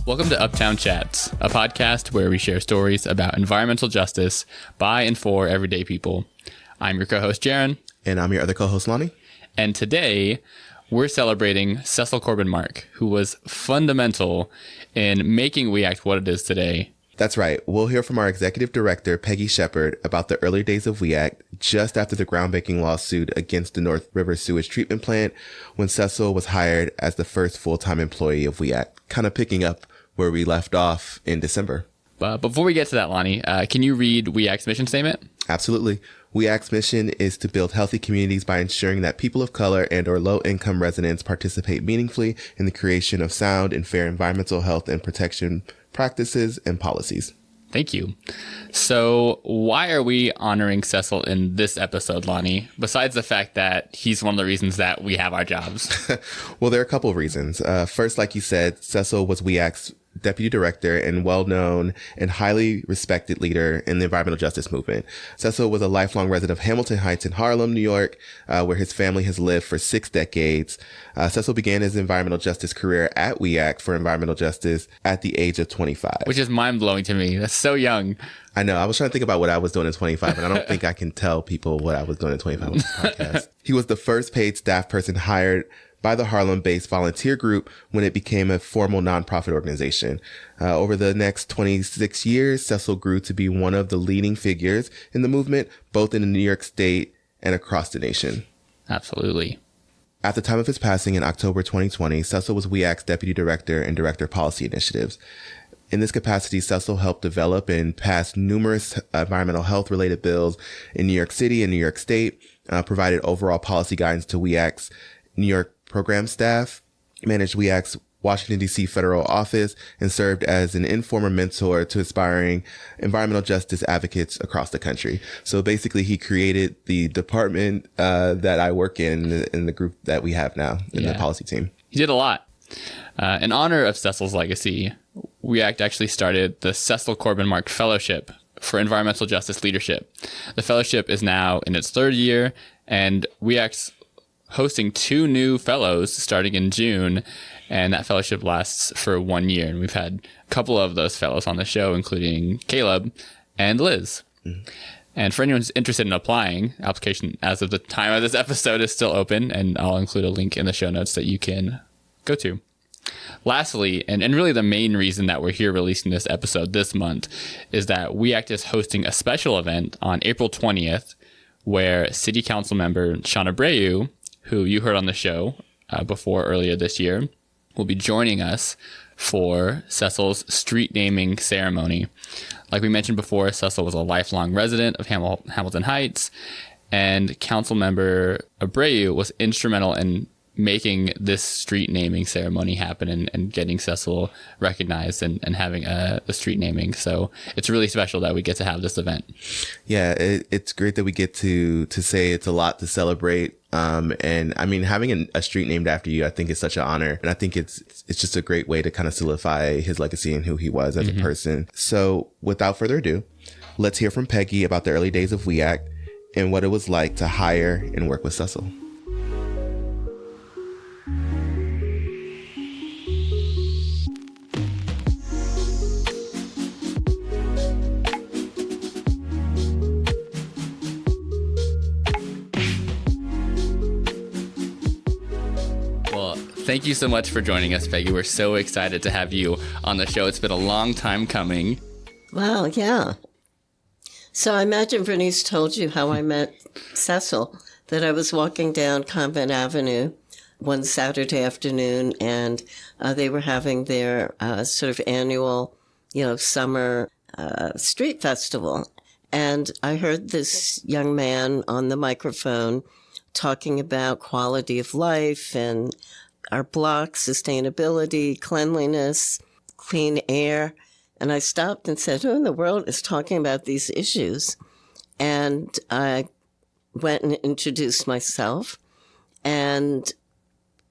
Welcome to Uptown Chats, a podcast where we share stories about environmental justice by and for everyday people. I'm your co-host, Jaron. And I'm your other co-host, Lonnie. And today, we're celebrating Cecil Corbin-Mark, who was fundamental in making We Act what it is today. That's right. We'll hear from our executive director, Peggy Shepard, about the early days of We Act just after the groundbreaking lawsuit against the North River Sewage Treatment Plant when Cecil was hired as the first full-time employee of We Act, kind of picking up where we left off in December. But before we get to that, Lonnie, can you read We Act's mission statement? Absolutely. We Act's mission is to build healthy communities by ensuring that people of color and or low-income residents participate meaningfully in the creation of sound and fair environmental health and protection practices and policies. Thank you. So why are we honoring Cecil in this episode, Lonnie, besides the fact that he's one of the reasons that we have our jobs? Well, there are a couple of reasons. First, like you said, Cecil was We Act's deputy director and well-known and highly respected leader in the environmental justice movement. Cecil was a lifelong resident of Hamilton Heights in Harlem, New York, where his family has lived for 6 decades. Cecil began his environmental justice career at We Act for environmental justice at the age of 25. Which is mind-blowing to me. That's so young. I know. I was trying to think about what I was doing at 25, and I don't think I can tell people what I was doing at 25 on this podcast. He was the first paid staff person hired by the Harlem-based volunteer group when it became a formal nonprofit organization. Over the next 26 years, Cecil grew to be one of the leading figures in the movement, both in New York State and across the nation. Absolutely. At the time of his passing in October 2020, Cecil was We Act's deputy director and director of policy initiatives. In this capacity, Cecil helped develop and pass numerous environmental health-related bills in New York City and New York State, provided overall policy guidance to We Act's New York program staff, managed We Act's Washington, D.C. federal office, and served as an informal mentor to aspiring environmental justice advocates across the country. So basically, he created the department that I work in the group that we have now in the policy team. He did a lot. In honor of Cecil's legacy, We Act actually started the Cecil Corbin-Mark Fellowship for Environmental Justice Leadership. The fellowship is now in its 3rd year, and We Act's hosting 2 new fellows starting in June, and that fellowship lasts for 1 year. And we've had a couple of those fellows on the show, including Caleb and Liz. Mm-hmm. And for anyone who's interested in applying, application as of the time of this episode is still open, and I'll include a link in the show notes that you can go to. Lastly, and really the main reason that we're here releasing this episode this month, is that We Act is hosting a special event on April 20th, where City Council member Shauna Abreu, who you heard on the show before earlier this year, will be joining us for Cecil's street naming ceremony. Like we mentioned before, Cecil was a lifelong resident of Hamilton Heights, and Council member Abreu was instrumental in making this street naming ceremony happen and getting Cecil recognized and having the street naming. So it's really special that we get to have this event. Yeah, it's great that we get to say it's a lot to celebrate. And I mean, having a street named after you, I think is such an honor. And I think it's just a great way to kind of solidify his legacy and who he was as a person. So without further ado, let's hear from Peggy about the early days of We Act and what it was like to hire and work with Cecil. Thank you so much for joining us, Peggy. We're so excited to have you on the show. It's been a long time coming. Wow, yeah. So I imagine Bernice told you how I met Cecil, that I was walking down Convent Avenue one Saturday afternoon, and they were having their sort of annual, summer street festival. And I heard this young man on the microphone talking about quality of life and our block, sustainability, cleanliness, clean air. And I stopped and said, who in the world is talking about these issues? And I went and introduced myself and,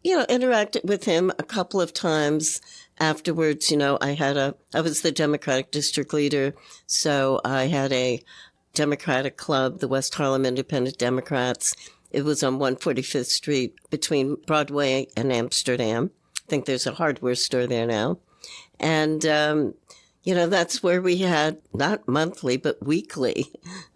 interacted with him a couple of times afterwards. I was the Democratic district leader, so I had a Democratic club, the West Harlem Independent Democrats. It was on 145th Street between Broadway and Amsterdam. I think there's a hardware store there now. And, that's where we had not monthly, but weekly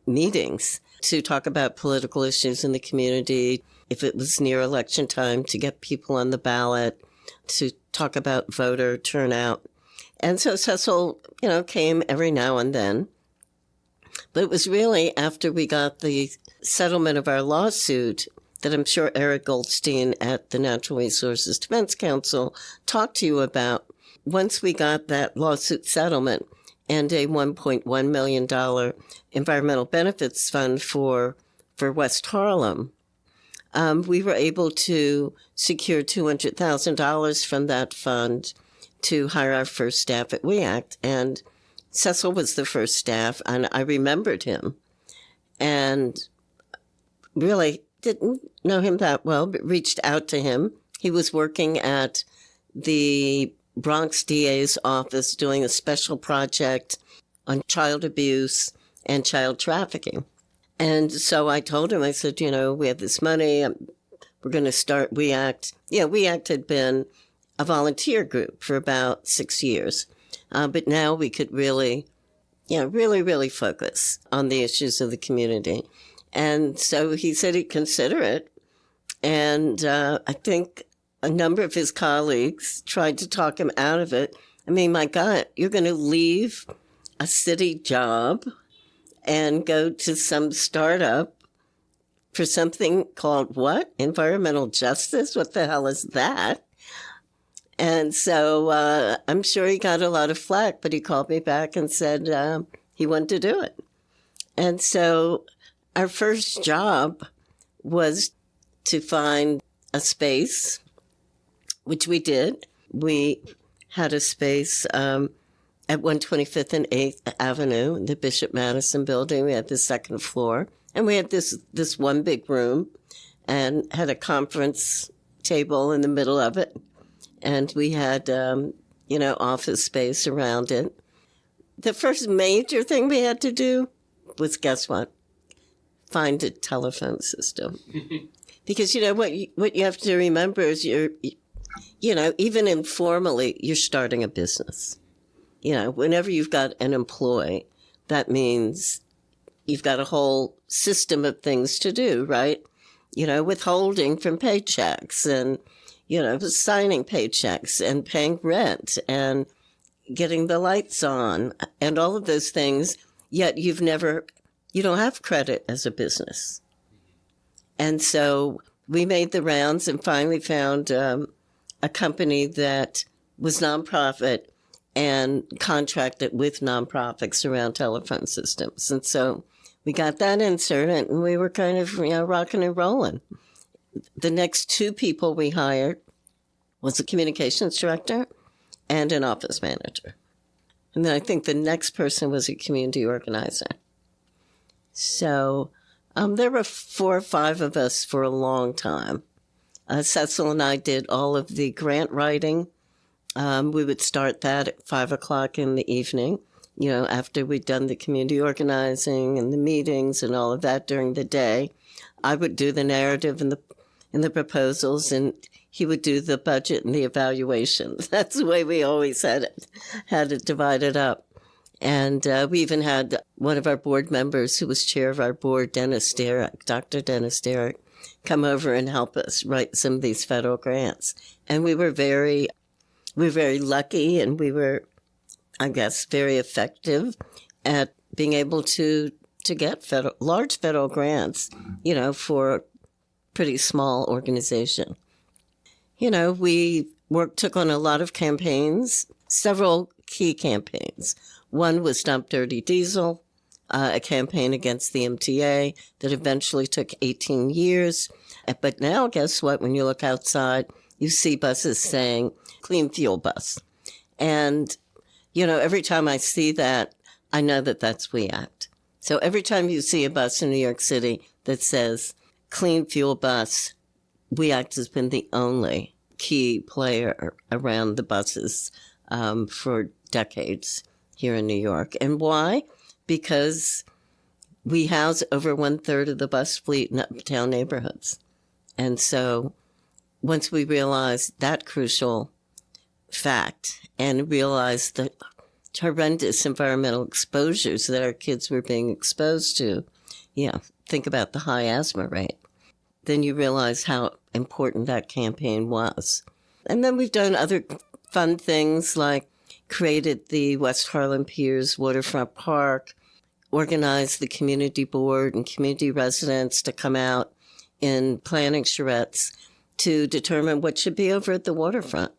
meetings to talk about political issues in the community. If it was near election time, to get people on the ballot, to talk about voter turnout. And so Cecil, came every now and then. But it was really after we got the settlement of our lawsuit that I'm sure Eric Goldstein at the Natural Resources Defense Council talked to you about. Once we got that lawsuit settlement and a $1.1 million environmental benefits fund for West Harlem, we were able to secure $200,000 from that fund to hire our first staff at WEACT. And Cecil was the first staff, and I remembered him and really didn't know him that well, but reached out to him. He was working at the Bronx DA's office doing a special project on child abuse and child trafficking. And so I told him, I said, we have this money. We're going to start WEACT. Yeah, WEACT had been a volunteer group for about 6 years. But now we could really focus on the issues of the community. And so he said he'd consider it. And I think a number of his colleagues tried to talk him out of it. I mean, my God, you're going to leave a city job and go to some startup for something called what? Environmental justice? What the hell is that? And so I'm sure he got a lot of flack, but he called me back and said he wanted to do it. And so our first job was to find a space, which we did. We had a space at 125th and 8th Avenue in the Bishop Madison building. We had the second floor, and we had this one big room and had a conference table in the middle of it. And we had, office space around it. The first major thing we had to do was, guess what? Find a telephone system. Because, what you have to remember is even informally, you're starting a business. Whenever you've got an employee, that means you've got a whole system of things to do, right? Withholding from paychecks and, signing paychecks and paying rent and getting the lights on and all of those things. Yet you don't have credit as a business. And so we made the rounds and finally found a company that was nonprofit and contracted with nonprofits around telephone systems. And so we got that inserted and we were kind of, rocking and rolling. The next two people we hired was a communications director and an office manager. And then I think the next person was a community organizer. So there were 4 or 5 of us for a long time. Cecil and I did all of the grant writing. We would start that at 5 o'clock in the evening, after we'd done the community organizing and the meetings and all of that during the day. I would do the narrative and the proposals, and he would do the budget and the evaluation. That's the way we always had it divided up. And we even had one of our board members who was chair of our board, Dr. Dennis Derrick, come over and help us write some of these federal grants. And we were very lucky, and we were, I guess, very effective at being able to get large federal grants, for a pretty small organization. We took on a lot of campaigns, several key campaigns. One was Dump Dirty Diesel, a campaign against the MTA that eventually took 18 years. But now, guess what? When you look outside, you see buses saying clean fuel bus. And, every time I see that, I know that that's WEACT. So every time you see a bus in New York City that says clean fuel bus, WEACT has been the only key player around the buses for decades here in New York. And why? Because we house over 1/3 of the bus fleet in uptown neighborhoods. And so once we realized that crucial fact and realized the horrendous environmental exposures that our kids were being exposed to. Yeah, think about the high asthma rate. Then you realize how important that campaign was. And then we've done other fun things like created the West Harlem Piers Waterfront Park, organized the community board and community residents to come out in planning charrettes to determine what should be over at the waterfront,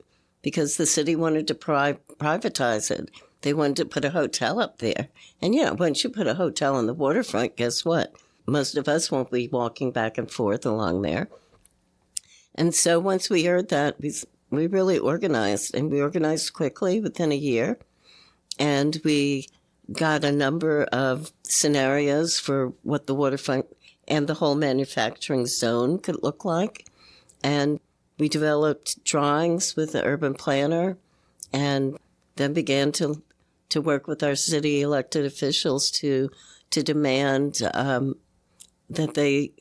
because the city wanted to privatize it. They wanted to put a hotel up there. And, once you put a hotel on the waterfront, guess what? Most of us won't be walking back and forth along there. And so once we heard that, we really organized, and we organized quickly within a year. And we got a number of scenarios for what the waterfront and the whole manufacturing zone could look like. And we developed drawings with the urban planner and then began to work with our city elected officials to demand that they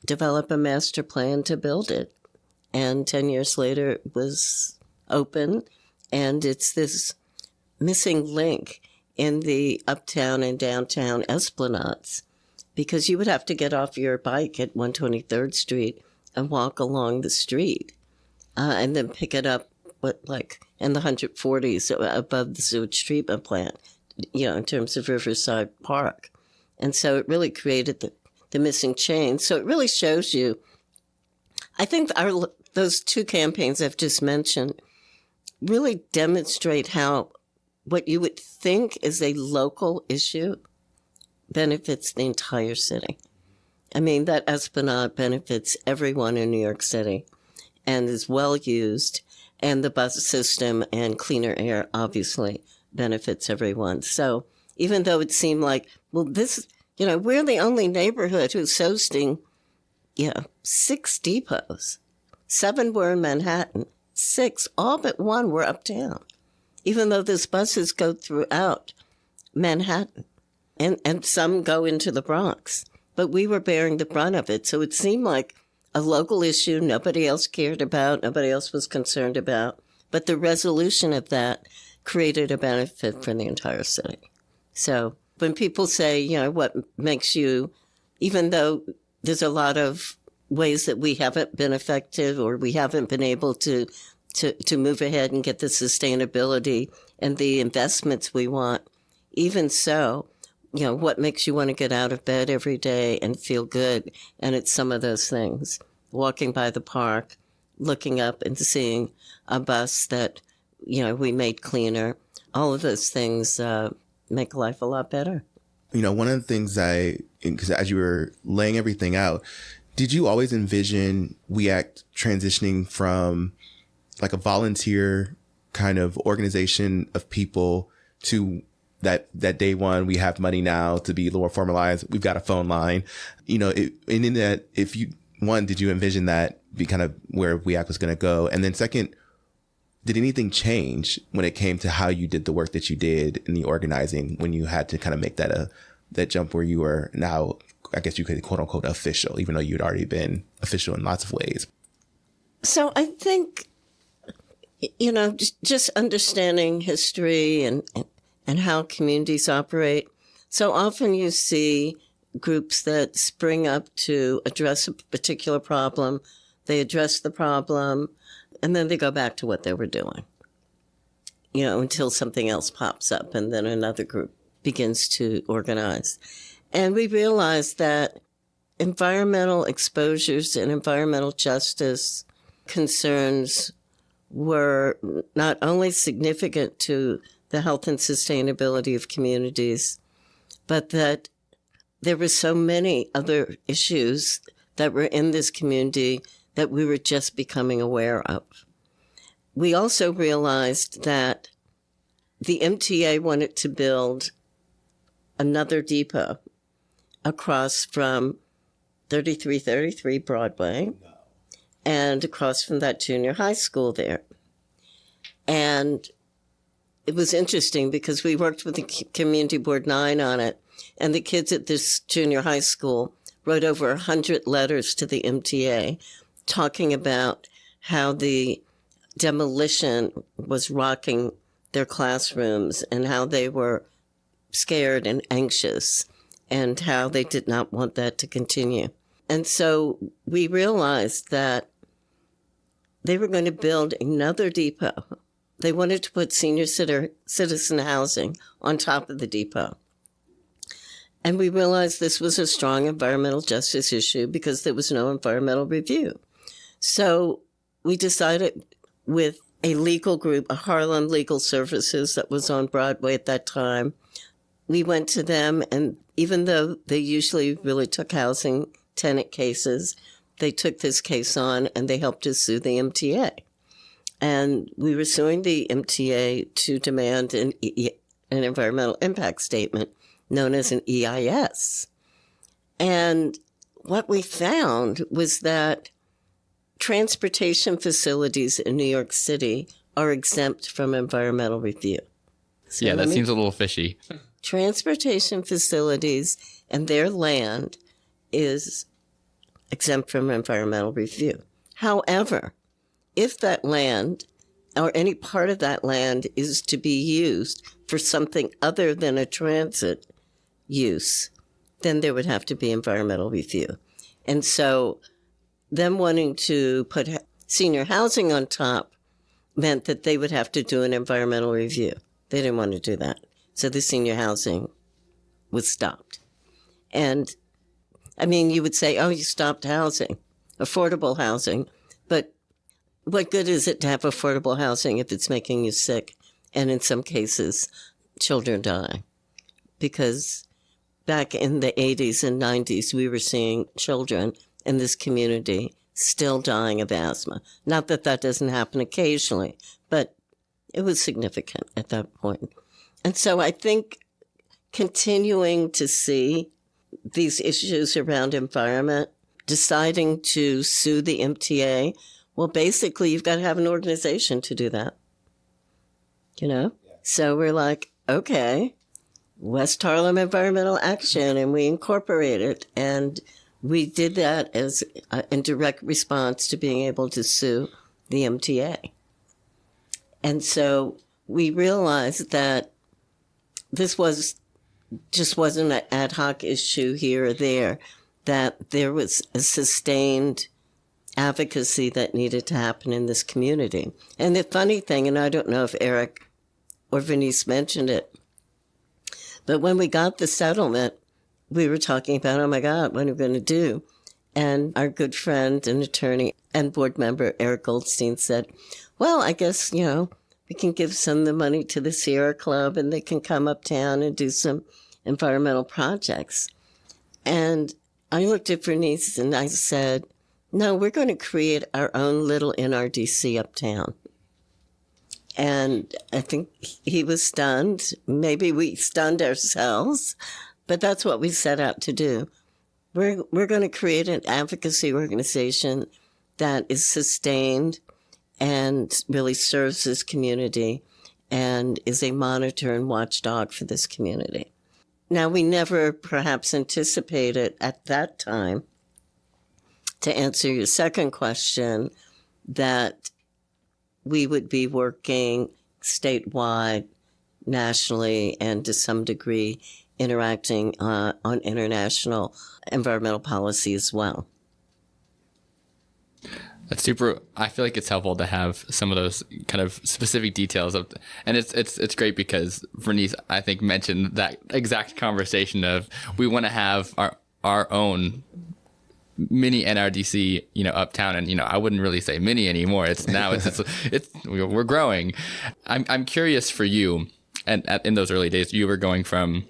develop a master plan to build it. And 10 years later, it was open, and it's this missing link in the uptown and downtown esplanades, because you would have to get off your bike at 123rd Street and walk along the street and then pick it up in the 140s above the sewage treatment plant, in terms of Riverside Park. And so it really created the missing chain. So it really shows you, I think those two campaigns I've just mentioned really demonstrate how what you would think is a local issue benefits the entire city. I mean, that esplanade benefits everyone in New York City and is well used, and the bus system and cleaner air obviously benefits everyone. So even though it seemed like, well, we're the only neighborhood who's hosting, 6 depots. 7 were in Manhattan. 6, all but 1 were uptown, even though those buses go throughout Manhattan and some go into the Bronx. But we were bearing the brunt of it. So it seemed like a local issue nobody else cared about, nobody else was concerned about. But the resolution of that created a benefit for the entire city. So when people say, what makes you, even though there's a lot of ways that we haven't been effective or we haven't been able to move ahead and get the sustainability and the investments we want, even so, what makes you want to get out of bed every day and feel good? And it's some of those things. Walking by the park, looking up and seeing a bus that, we made cleaner. All of those things make life a lot better. One of the things because as you were laying everything out, did you always envision WeAct transitioning from like a volunteer kind of organization of people to that day one, we have money now to be a little more formalized, we've got a phone line, and in that, did you envision that be kind of where WeAct was going to go? And then second, did anything change when it came to how you did the work that you did in the organizing when you had to kind of make that jump where you were now, I guess you could quote unquote official, even though you'd already been official in lots of ways? So I think, just understanding history and how communities operate. So often you see groups that spring up to address a particular problem. They address the problem, and then they go back to what they were doing, until something else pops up, and then another group begins to organize. And we realized that environmental exposures and environmental justice concerns were not only significant to the health and sustainability of communities, but that there were so many other issues that were in this community that we were just becoming aware of. We also realized that the MTA wanted to build another depot across from 3333 Broadway and across from that junior high school there. And it was interesting because we worked with the Community Board 9 on it, and the kids at this junior high school wrote over 100 letters to the MTA talking about how the demolition was rocking their classrooms and how they were scared and anxious and how they did not want that to continue. And so we realized that they were going to build another depot. They wanted to put senior citizen housing on top of the depot. And we realized this was a strong environmental justice issue because there was no environmental review. So we decided with a legal group, a Harlem Legal Services that was on Broadway at that time, we went to them, and even though they usually really took housing tenant cases, they took this case on and they helped us sue the MTA. And we were suing the MTA to demand an environmental impact statement known as an EIS. And what we found was that transportation facilities in New York City are exempt from environmental review. So yeah, that seems a little fishy. Transportation facilities and their land is exempt from environmental review. However, if that land or any part of that land is to be used for something other than a transit use, then there would have to be environmental review. And so them wanting to put senior housing on top meant that they would have to do an environmental review. They didn't want to do that. So the senior housing was stopped. And I mean, you would say, oh, you stopped housing, affordable housing. But what good is it to have affordable housing if it's making you sick? And in some cases, children die. Because back in the 80s and 90s, we were seeing children in this community still dying of asthma. Not that that doesn't happen occasionally, but it was significant at that point. And so I think continuing to see these issues around environment, deciding to sue the MTA, well, basically, you've got to have an organization to do that. You know? So we're like, okay, West Harlem Environmental Action, and we incorporate it. And we did that as in direct response to being able to sue the MTA. And so we realized that this wasn't an ad hoc issue here or there, that there was a sustained advocacy that needed to happen in this community. And the funny thing, and I don't know if Eric or Venice mentioned it, but when we got the settlement, we were talking about, oh my God, what are we going to do? And our good friend and attorney and board member, Eric Goldstein, said, well, I guess, we can give some of the money to the Sierra Club and they can come uptown and do some environmental projects. And I looked at Bernice and I said, no, we're going to create our own little NRDC uptown. And I think he was stunned. Maybe we stunned ourselves, but that's what we set out to do. We're going to create an advocacy organization that is sustained and really serves this community and is a monitor and watchdog for this community. Now, we never perhaps anticipated at that time, to answer your second question, that we would be working statewide, nationally, and to some degree interacting on international environmental policy as well. That's super. I feel like it's helpful to have some of those kind of specific details of, and it's great because Vernice, I think, mentioned that exact conversation of we want to have our own mini NRDC, uptown, and I wouldn't really say mini anymore. It's now it's we're growing. I'm curious for you, and in those early days, you were going from,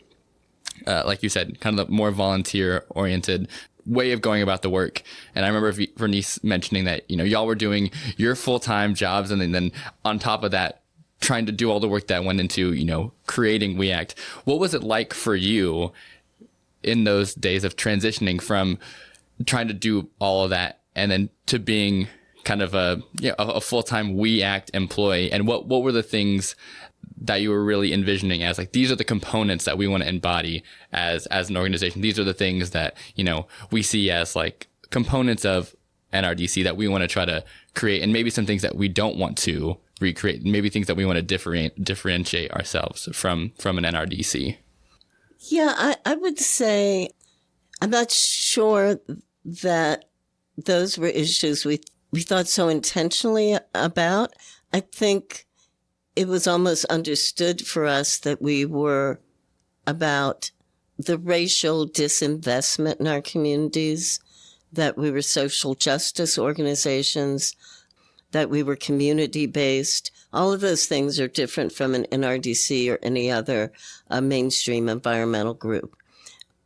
like you said, kind of the more volunteer oriented way of going about the work. And I remember Vernice mentioning that, y'all were doing your full-time jobs and then on top of that, trying to do all the work that went into, creating WeAct. What was it like for you in those days of transitioning from trying to do all of that and then to being kind of a full-time WeAct employee? And what were the things that you were really envisioning as like, these are the components that we want to embody as an organization. These are the things that, we see as like components of NRDC that we want to try to create, and maybe some things that we don't want to recreate, maybe things that we want to differentiate ourselves from an NRDC? Yeah, I would say I'm not sure that those were issues we thought so intentionally about. I think it was almost understood for us that we were about the racial disinvestment in our communities, that we were social justice organizations, that we were community-based. All of those things are different from an NRDC or any other mainstream environmental group.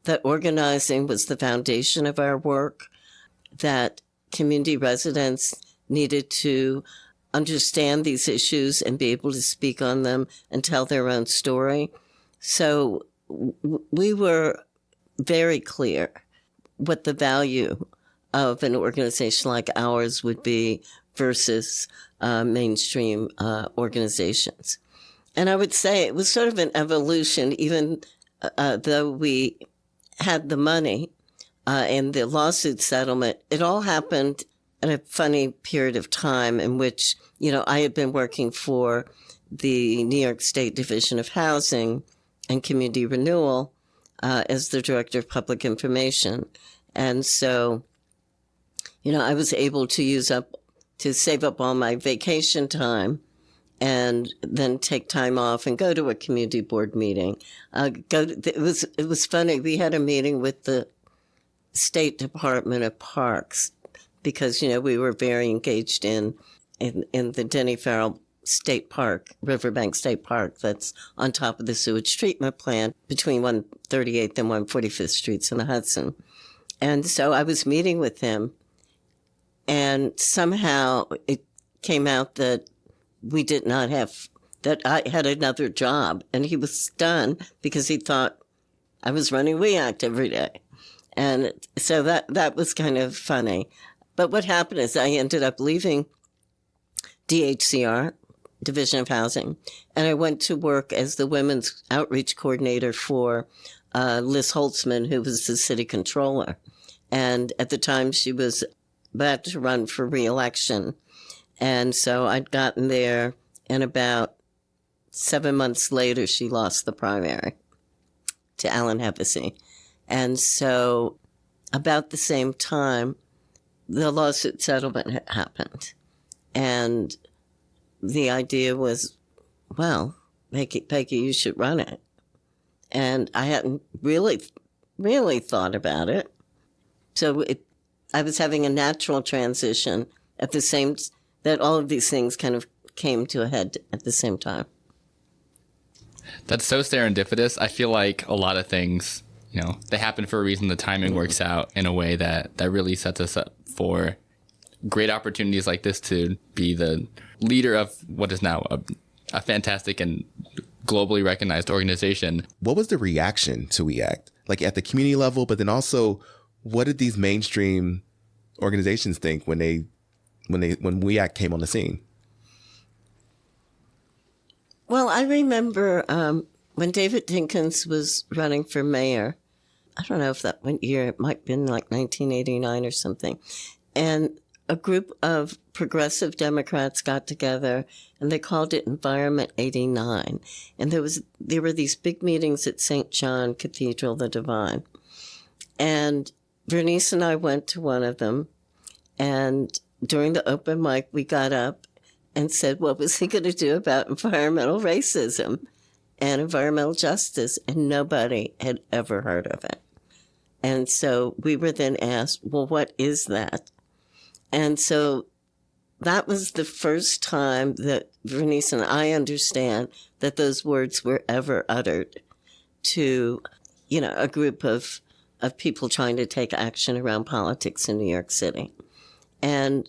That organizing was the foundation of our work, that community residents needed to understand these issues and be able to speak on them and tell their own story. So we were very clear what the value of an organization like ours would be versus mainstream organizations. And I would say it was sort of an evolution, even though we had the money and the lawsuit settlement. It all happened at a funny period of time in which, I had been working for the New York State Division of Housing and Community Renewal as the Director of Public Information. And so, I was able to save up all my vacation time and then take time off and go to a community board meeting. It was funny. We had a meeting with the State Department of Parks because, we were very engaged in the Denny Farrell State Park, Riverbank State Park, that's on top of the sewage treatment plant between 138th and 145th Streets in the Hudson. And so I was meeting with him, and somehow it came out that that I had another job, and he was stunned because he thought I was running We Act every day. And so that was kind of funny. But what happened is I ended up leaving DHCR, Division of Housing, and I went to work as the Women's Outreach Coordinator for Liz Holtzman, who was the city controller. And at the time, she was about to run for re-election. And so I'd gotten there, and about 7 months later, she lost the primary to Alan Hevesy. And so about the same time, the lawsuit settlement had happened. And the idea was, well, Peggy, you should run it. And I hadn't really thought about it. So I was having a natural transition at the same that all of these things kind of came to a head at the same time. That's so serendipitous. I feel like a lot of things, they happen for a reason. The timing works out in a way that really sets us up for great opportunities like this to be the leader of what is now a fantastic and globally recognized organization. What was the reaction to We Act? Like at the community level, but then also what did these mainstream organizations think when We Act came on the scene? Well, I remember when David Dinkins was running for mayor. I don't know if that one year, it might have been like 1989 or something. And a group of progressive Democrats got together and they called it Environment 89. And there were these big meetings at St. John Cathedral, the Divine. And Vernice and I went to one of them. And during the open mic, we got up and said, what was he going to do about environmental racism and environmental justice? And nobody had ever heard of it. And so we were then asked, well, what is that? And so that was the first time that Vernice and I understand that those words were ever uttered to, a group of people trying to take action around politics in New York City. And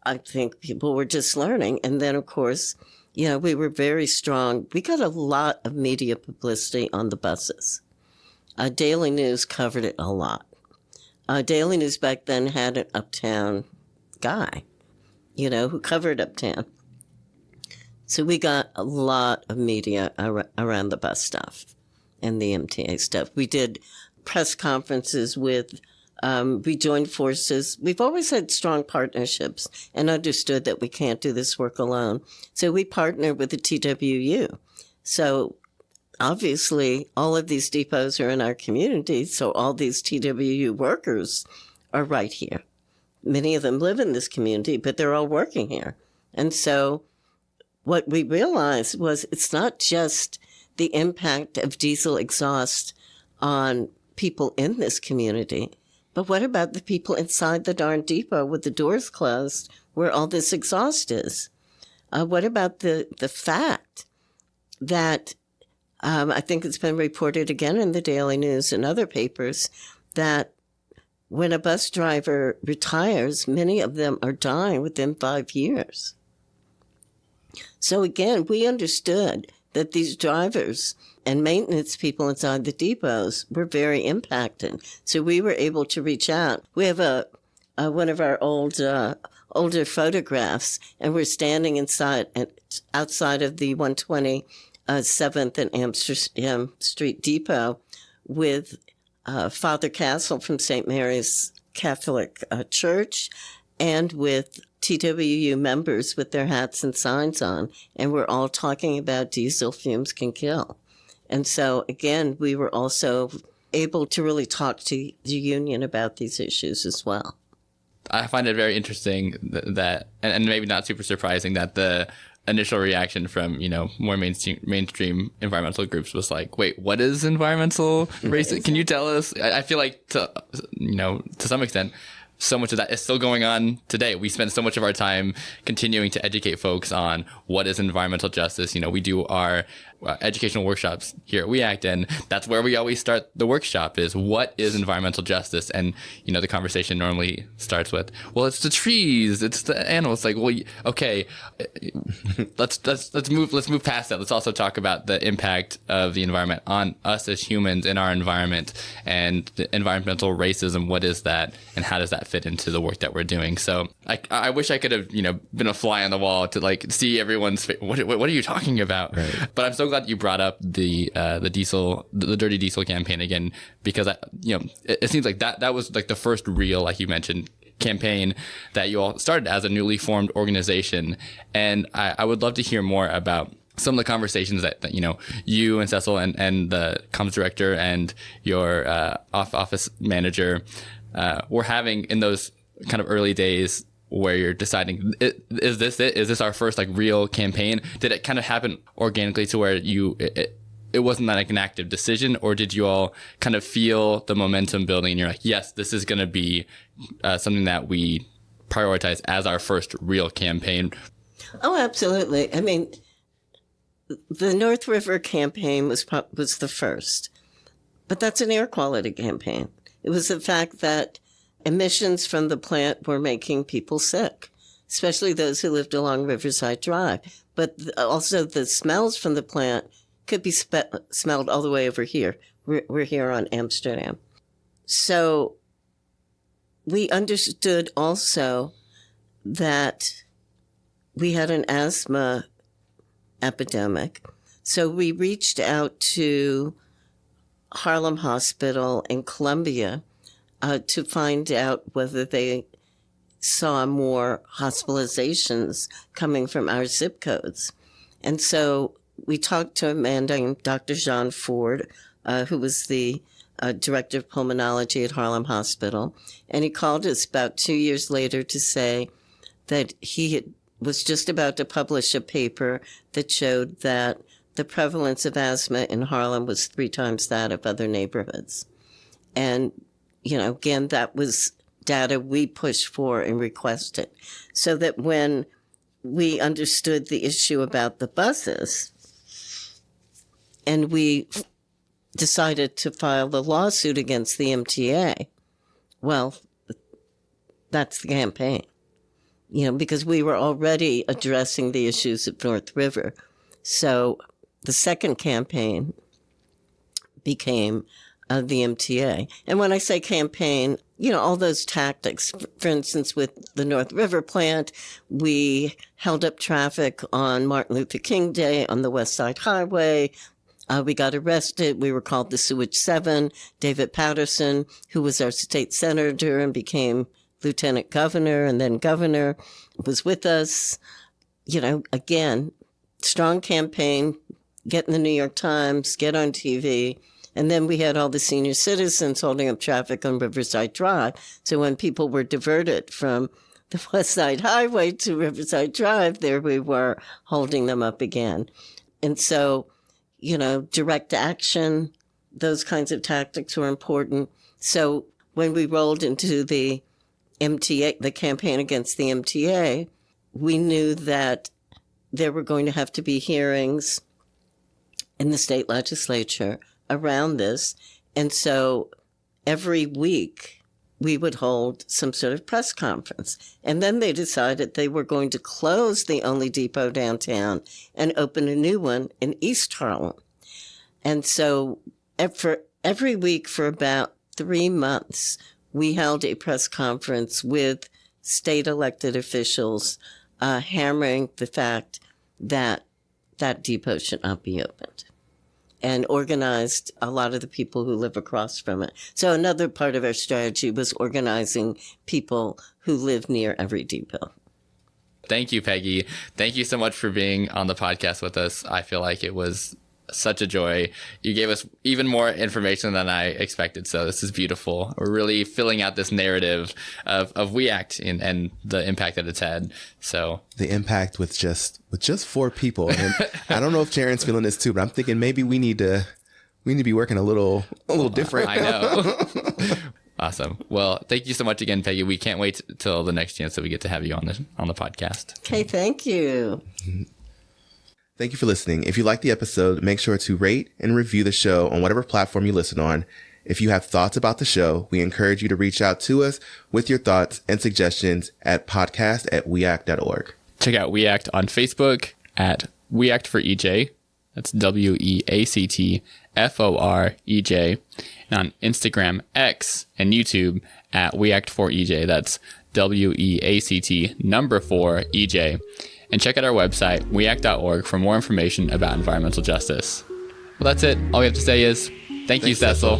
I think people were just learning. And then, of course, we were very strong. We got a lot of media publicity on the buses. Daily News covered it a lot. Daily News back then had an Uptown guy, who covered Uptown. So we got a lot of media around the bus stuff and the MTA stuff. We did press conferences with We joined forces. We've always had strong partnerships and understood that we can't do this work alone. So we partnered with the TWU. So obviously, all of these depots are in our community, so all these TWU workers are right here. Many of them live in this community, but they're all working here. And so what we realized was it's not just the impact of diesel exhaust on people in this community, but what about the people inside the darn depot with the doors closed where all this exhaust is? What about the fact that I think it's been reported again in the Daily News and other papers that when a bus driver retires, many of them are dying within 5 years. So again, we understood that these drivers and maintenance people inside the depots were very impacted. So we were able to reach out. We have one of our older photographs, and we're standing outside of the 120 7th and Amsterdam Street Depot with Father Castle from St. Mary's Catholic Church and with TWU members with their hats and signs on. And we're all talking about diesel fumes can kill. And so, again, we were also able to really talk to the union about these issues as well. I find it very interesting that, and maybe not super surprising, that the initial reaction from, more mainstream environmental groups was like, wait, what is environmental racism? Can you tell us? I feel like to some extent, so much of that is still going on today. We spend so much of our time continuing to educate folks on what is environmental justice. We do our educational workshops here at WEACT, and that's where we always start the workshop is what is environmental justice? And, the conversation normally starts with, well, it's the trees, it's the animals. Like, well, okay, let's move past that. Let's also talk about the impact of the environment on us as humans in our environment and the environmental racism. What is that? And how does that fit into the work that we're doing? So I wish I could have, been a fly on the wall to see everyone's, what are you talking about? Right. But I'm so glad you brought up the dirty diesel campaign again, because it seems like that was like the first real, like you mentioned, campaign that you all started as a newly formed organization. And I would love to hear more about some of the conversations that you and Cecil and the comms director and your office manager were having in those kind of early days where you're deciding, is this it? Is this our first real campaign? Did it kind of happen organically to where it wasn't like an active decision, or did you all kind of feel the momentum building and you're like, yes, this is going to be something that we prioritize as our first real campaign? Oh, absolutely. I mean, the North River campaign was the first, but that's an air quality campaign. It was the fact that emissions from the plant were making people sick, especially those who lived along Riverside Drive. But also the smells from the plant could be smelled all the way over here. We're here on Amsterdam. So we understood also that we had an asthma epidemic. So we reached out to Harlem Hospital in Columbia to find out whether they saw more hospitalizations coming from our zip codes. And so we talked to a man named Dr. Jean Ford, who was the director of pulmonology at Harlem Hospital. And he called us about 2 years later to say that he was just about to publish a paper that showed that the prevalence of asthma in Harlem was 3 times that of other neighborhoods. And again, that was data we pushed for and requested, so that when we understood the issue about the buses and we decided to file the lawsuit against the MTA, well, that's the campaign, because we were already addressing the issues at North River. So the second campaign became the MTA. And when I say campaign, all those tactics. For instance, with the North River plant, we held up traffic on Martin Luther King Day on the West Side Highway. We got arrested. We were called the Sewage Seven. David Patterson, who was our state senator and became lieutenant governor and then governor, was with us. You know, again, strong campaign, get in the New York Times, get on TV. And then we had all the senior citizens holding up traffic on Riverside Drive. So when people were diverted from the West Side Highway to Riverside Drive, there we were holding them up again. And so, you know, direct action, those kinds of tactics were important. So when we rolled into the MTA, the campaign against the MTA, we knew that there were going to have to be hearings in the state legislature around this. And so every week we would hold some sort of press conference. And then they decided they were going to close the only depot downtown and open a new one in East Harlem. And so for every week for about 3 months, we held a press conference with state elected officials hammering the fact that that depot should not be opened, and organized a lot of the people who live across from it. So another part of our strategy was organizing people who live near every depot. Thank you, Peggy. Thank you so much for being on the podcast with us. I feel like it was such a joy. You gave us even more information than I expected. So this is beautiful. We're really filling out this narrative of We Act and the impact that it's had. So the impact with just 4 people. And I don't know if Jaron's feeling this too, but I'm thinking maybe we need to be working a little different. I know. Awesome. Well, thank you so much again, Peggy. We can't wait till the next chance that we get to have you on the podcast. Okay, thank you. Thank you for listening. If you like the episode, make sure to rate and review the show on whatever platform you listen on. If you have thoughts about the show, we encourage you to reach out to us with your thoughts and suggestions at podcast@weact.org. Check out We Act on Facebook at We Act for EJ. That's WEACTFOREJ. And on Instagram, X, and YouTube at We Act for EJ. That's WEACT4EJ. And check out our website, weact.org, for more information about environmental justice. Well, that's it. All we have to say is thank you, Cecil.